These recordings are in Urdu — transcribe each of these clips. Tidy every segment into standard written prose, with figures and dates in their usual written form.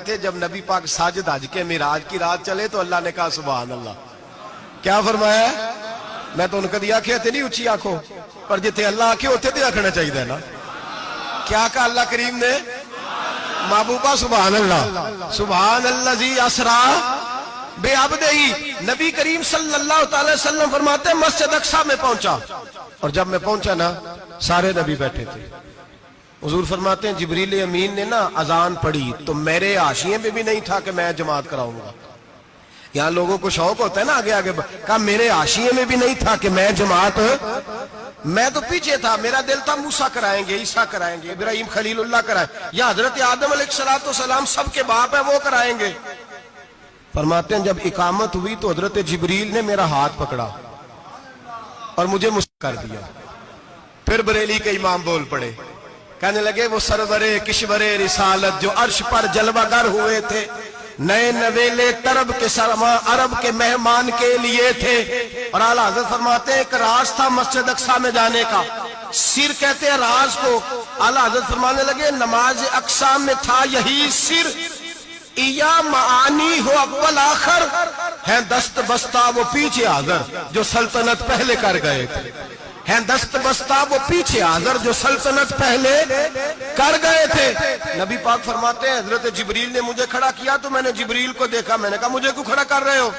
تھے جب نبی پاک ساجد حج کے معراج کی رات چلے تو اللہ نے کہا سبحان اللہ. کیا فرمایا؟ میں تو ان کو دیا کہ نہیں اچھی آنکھوں پر جتنے اللہ آنکھیں ہوتے تھے آنکھنا چاہیے نا. کیا کہا اللہ کریم نے؟ محبوبہ سبحان اللہ. سبحان الذی اسرا بعبدہ. نبی کریم صلی اللہ تعالی وسلم فرماتے ہیں مسجد اقصی میں پہنچا اور جب میں پہنچا نا سارے نبی بیٹھے تھے. حضور فرماتے ہیں جبریل امین نے نا اذان پڑھی تو میرے حاشیے میں بھی نہیں تھا کہ میں جماعت کراؤں گا. یہاں لوگوں کو شوق ہوتا ہے نا آگے آگے کہا میرے حاشیے میں بھی نہیں تھا کہ میں جماعت. میں تو پیچھے تھا. میرا دل تھا موسیٰ کرائیں گے, عیسیٰ کرائیں گے, ابراہیم خلیل اللہ کرائیں یا حضرت آدم علیہ السلام سب کے باپ ہیں وہ کرائیں گے. فرماتے ہیں جب اقامت ہوئی تو حضرت جبریل نے میرا ہاتھ پکڑا اور مجھے مسکر کر دیا. پھر بریلی کے امام بول پڑے, کہنے لگے وہ سرور کشور رسالت جو عرش پر جلوہ گر ہوئے تھے, نئے نویلے طرب کے سرما عرب کے مہمان کے لیے تھے. اور اعلیٰ حضرت فرماتے ہیں ایک راز تھا مسجد اقصی میں جانے کا, سر کہتے ہیں راز کو. اعلیٰ حضرت فرمانے لگے نماز اقصی میں تھا یہی سر, یا معانی ہو اول آخر ہیں دست بستہ وہ پیچھے حاضر جو سلطنت پہلے کر گئے تھے. ہیں دست بستہ وہ پیچھے حاضر جو سلطنت پہلے کر گئے تھے. نبی پاک فرماتے ہیں حضرت جبریل نے مجھے کھڑا کیا تو میں نے جبریل کو دیکھا. میں نے کہا مجھے کیوں کھڑا کر رہے ہو؟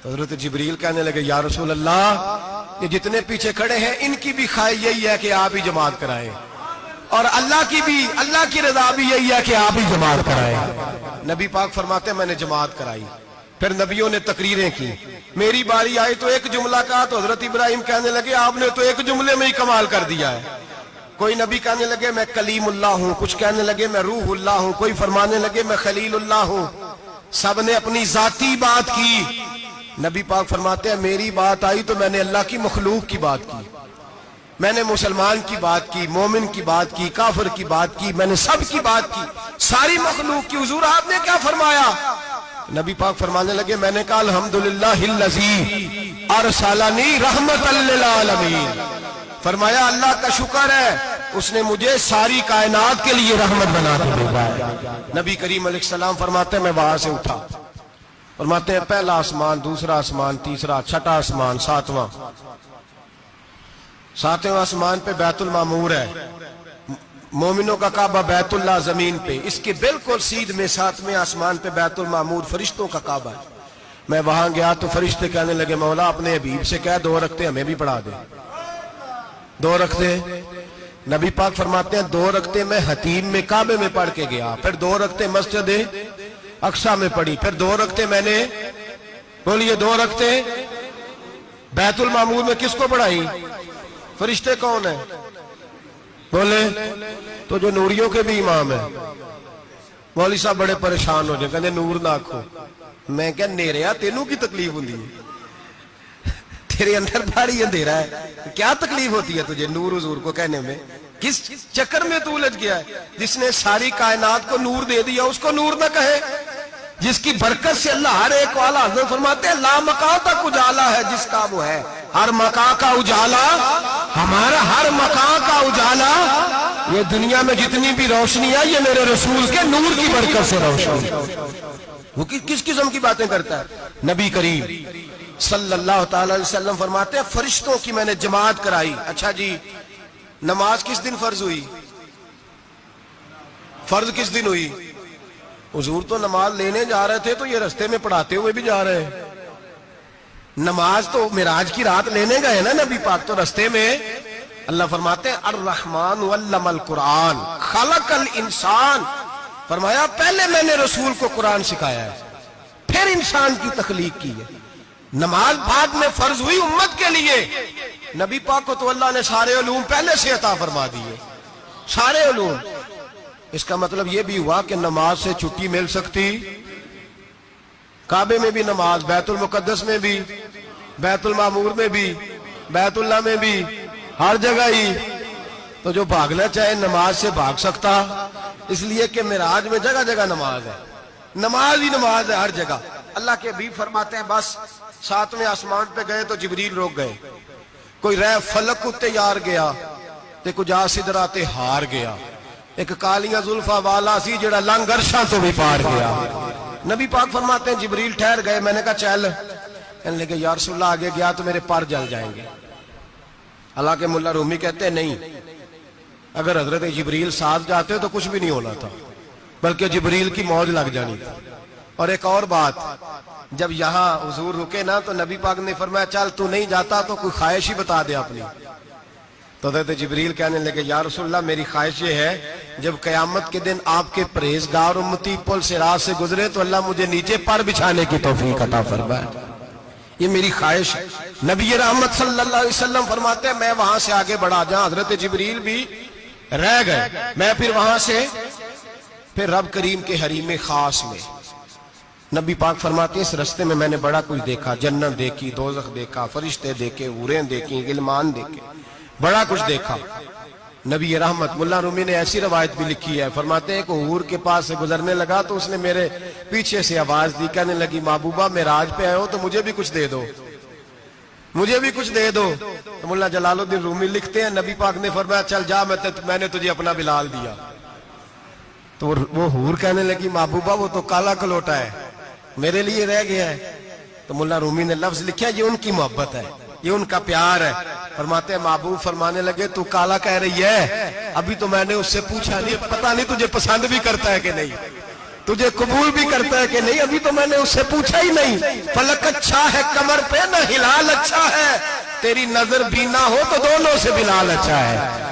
تو حضرت جبریل کہنے لگے یا رسول اللہ یہ جتنے پیچھے کھڑے ہیں ان کی بھی خواہش یہی ہے کہ آپ ہی جماعت کرائیں, اور اللہ کی رضا بھی یہی ہے کہ آپ ہی جماعت کرائیں. نبی پاک فرماتے ہیں میں نے جماعت کرائی. پھر نبیوں نے تقریریں کی. میری باری آئی تو ایک جملہ کہا تو حضرت ابراہیم کہنے لگے آپ نے تو ایک جملے میں ہی کمال کر دیا ہے. کوئی نبی کہنے لگے میں کلیم اللہ ہوں, کچھ کہنے لگے میں روح اللہ ہوں, کوئی فرمانے لگے میں خلیل اللہ ہوں. سب نے اپنی ذاتی بات کی. نبی پاک فرماتے ہیں میری بات آئی تو میں نے اللہ کی مخلوق کی بات کی. میں نے مسلمان کی بات کی, مومن کی بات کی, کافر کی بات کی, میں نے سب کی بات کی, ساری مخلوق کی. حضور آپ نے کیا فرمایا؟ نبی پاک فرمانے لگے میں نے کہا الحمدللہ الذی ارسلنی رحمت للعالمین. فرمایا اللہ کا شکر ہے اس نے مجھے ساری کائنات کے لیے رحمت بنا کے بھیجا ہے. نبی کریم علیہ السلام فرماتے ہیں میں وہاں سے اٹھا. فرماتے ہیں پہلا آسمان, دوسرا آسمان, تیسرا, چھٹا آسمان, ساتواں آسمان پہ بیت المعمور ہے, مومنوں کا کعبہ بیت اللہ زمین پہ, اس کے بالکل سیدھ میں ساتویں آسمان پہ بیت المعمور فرشتوں کا کعبہ ہے. میں وہاں گیا تو فرشتے کہنے لگے مولا اپنے حبیب سے کہہ 2 رکعتیں ہمیں بھی پڑھا دے. 2 رکعتیں. نبی پاک فرماتے ہیں 2 رکعتیں میں حتیم میں کعبے میں پڑھ کے گیا, پھر 2 رکعتیں مسجد اقصی میں پڑھی, پھر 2 رکعتیں میں نے بولیے 2 رکعتیں بیت المعمور میں کس کو پڑھائی؟ فرشتے کون ہیں بولے؟ تو جو نوریوں کے بھی امام ہیں. مولوی صاحب بڑے پریشان ہو جائے, کہنے نور نہ آکھو. میں کہا نیریا تینوں کی تکلیف ہوندی ہے, تیرے اندر بھاری اندھیرا ہے, کیا تکلیف ہوتی ہے تجھے نور حضور کو کہنے میں؟ کس چکر میں تو الجھ گیا ہے؟ جس نے ساری کائنات کو نور دے دیا اس کو نور نہ کہے, جس کی برکت سے اللہ ہر ایک والا. حضرت فرماتے ہیں لا مکان تک اجالا ہے جس کا وہ ہے, ہر مکان کا اجالا ہمارا, ہر مکان کا اجالا. یہ دنیا میں جتنی بھی روشنی ہے یہ میرے رسول کے نور کی برکت سے روشنی. وہ کس قسم کی باتیں کرتا ہے؟ نبی کریم صلی اللہ تعالی علیہ وسلم فرماتے ہیں فرشتوں کی میں نے جماعت کرائی. اچھا جی نماز کس دن فرض ہوئی؟ فرض کس دن ہوئی؟ حضور تو نماز لینے جا رہے تھے تو یہ رستے میں پڑھاتے ہوئے بھی جا رہے ہیں. نماز تو معراج کی رات لینے گئے نا نبی پاک, تو رستے میں اللہ فرماتے ہیں الرحمن علم القرآن خلق الانسان. فرمایا پہلے میں نے رسول کو قرآن سکھایا ہے, پھر انسان کی تخلیق کی ہے. نماز بعد میں فرض ہوئی امت کے لیے. نبی پاک کو تو اللہ نے سارے علوم پہلے سے عطا فرما دیے, سارے علوم. اس کا مطلب یہ بھی ہوا کہ نماز سے چھٹی مل سکتی. کعبے میں بھی نماز, بیت المقدس میں بھی, بیت المعمور میں بھی, بیت اللہ میں بھی, ہر جگہ ہی. تو جو بھاگنا چاہے نماز سے بھاگ سکتا, اس لیے کہ معراج میں جگہ جگہ نماز ہے, نماز ہی نماز ہے ہر جگہ. اللہ کے حبیب فرماتے ہیں بس 7ویں آسمان پہ گئے تو جبریل روک گئے. کوئی رہ فلک اتے یار گیا تے کجا سدراتے ہار گیا, ایک کالیاں زلفا والا سی جڑا لنگ عرشاں تو بھی پار گیا. نبی پاک فرماتے ہیں جبریل ٹھہر گئے. میں نے کہا چل. کہنے لگے یا رسول اللہ آگے گیا تو میرے پر جل جائیں گے. حالانکہ ملا رومی کہتے ہیں نہیں, اگر حضرت جبریل ساتھ جاتے تو کچھ بھی نہیں ہونا تھا, بلکہ جبریل کی موج لگ جانی تھی. اور ایک اور بات, جب یہاں حضور رکے نا تو نبی پاک نے فرمایا چل تو نہیں جاتا تو کوئی خواہش ہی بتا دے اپنی. تو حضرت جبریل کہنے لگے یا رسول اللہ میری خواہش یہ ہے جب قیامت کے دن آپ کے پرہیزگار امتی پل صراط سے گزرے تو اللہ مجھے نیچے پر بچھانے کی توفیق عطا فرمائے. یہ میری خواہش ہے. نبی رحمت صلی اللہ علیہ وسلم فرماتے ہیں میں وہاں سے آگے بڑھا جاؤں. حضرت جبریل بھی رہ گئے. میں پھر وہاں سے پھر رب کریم کے حریم خاص میں. نبی پاک فرماتے ہیں اس رستے میں نے بڑا کچھ دیکھا. جنت دیکھی, دوزخ دیکھا, فرشتے دیکھے, حوریں دیکھی, غلمان دیکھے, بڑا کچھ دیکھا. نبی رحمت ملا رومی نے ایسی روایت بھی لکھی ہے, فرماتے ہیں کہ حور کے پاس سے گزرنے لگا تو اس نے میرے پیچھے سے آواز دی, کہنے لگی محبوبہ معراج پہ آئے ہو تو مجھے بھی کچھ دے دو, مجھے بھی کچھ دے دو. تو ملا جلال الدین رومی لکھتے ہیں نبی پاک نے فرمایا چل جا میں نے تجھے اپنا بلال دیا. تو وہ حور کہنے لگی محبوبہ وہ تو کالا کلوٹا ہے, میرے لیے رہ گیا ہے. تو ملا رومی نے لفظ لکھا یہ ان کی محبت ہے, یہ ان کا پیار ہے. فرماتے ہیں محبوب فرمانے لگے تو کالا کہہ رہی ہے, ابھی تو میں نے اس سے پوچھا نہیں, پتہ نہیں تجھے پسند بھی کرتا ہے کہ نہیں, تجھے قبول بھی کرتا ہے کہ نہیں, ابھی تو میں نے اس سے پوچھا ہی نہیں. فلک اچھا ہے کمر پہ نہ ہلال اچھا ہے, تیری نظر بھی نہ ہو تو دونوں سے بلال اچھا ہے.